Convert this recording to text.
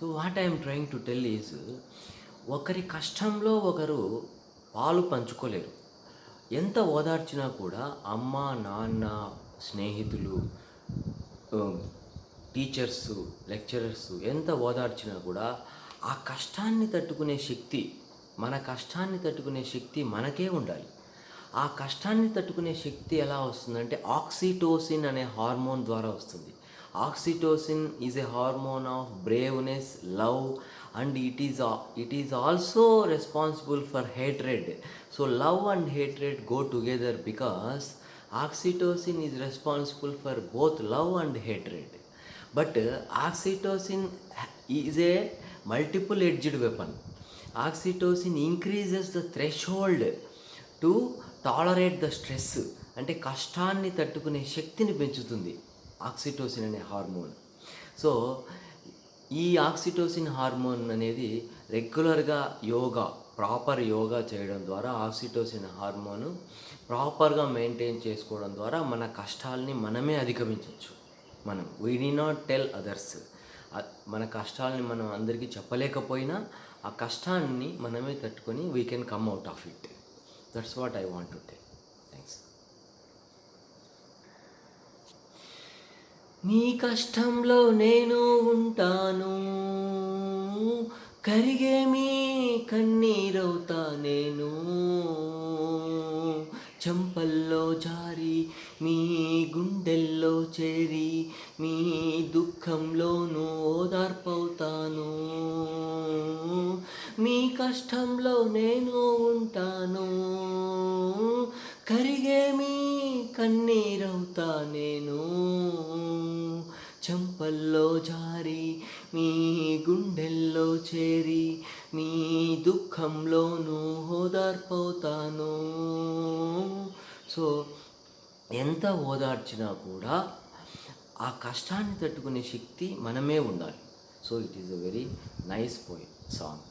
So what I'm trying to tell is, ఒకరి కష్టంలో ఒకరు పాలు పంచుకోలేరు. ఎంత ఓదార్చినా కూడా అమ్మ, నాన్న, స్నేహితులు, టీచర్సు, లెక్చరర్సు ఎంత ఓదార్చినా కూడా ఆ కష్టాన్ని తట్టుకునే శక్తి, మన కష్టాన్ని తట్టుకునే శక్తి మనకే ఉండాలి. ఆ కష్టాన్ని తట్టుకునే శక్తి ఎలా వస్తుందంటే ఆక్సిటోసిన్ అనే హార్మోన్ ద్వారా వస్తుంది. Oxytocin is a hormone of braveness, love, and it is also responsible for hatred. So love and hatred go together because oxytocin is responsible for both love and hatred. But oxytocin is a multiple edged weapon. Oxytocin increases the threshold to tolerate the stress, అంటే కష్టాన్ని తట్టుకునే శక్తిని పెంచుతుంది oxytocin అనే hormone. So ఈ oxytocin hormone అనేది రెగ్యులర్గా proper yoga చేయడం ద్వారా ఆక్సిటోసిన్ హార్మోను ప్రాపర్గా మెయింటైన్ చేసుకోవడం ద్వారా మన కష్టాలని మనమే అధిగమించవచ్చు. We need not tell others. మన కష్టాలని మనం అందరికీ చెప్పలేకపోయినా ఆ కష్టాన్ని మనమే తట్టుకొని we can come out of it. That's what I want to tell. Thanks. నీ కష్టంలో నేను ఉంటాను, కరిగే మీ కన్నీరవుతా నేను, చెంపల్లో జారి మీ గుండెల్లో చేరి మీ దుఃఖంలోనూ ఓదార్పవుతాను. మీ కష్టంలో నేను ఉంటాను, కరిగే మీ కన్నీరవుతా నేను, చెంపల్లో జారి మీ గుండెల్లో చేరి మీ దుఃఖంలోనూ ఓదార్పవుతాను. సో ఎంత ఓదార్చినా కూడా ఆ కష్టాన్ని తట్టుకునే శక్తి మనమే ఉండాలి. So it is a very nice song.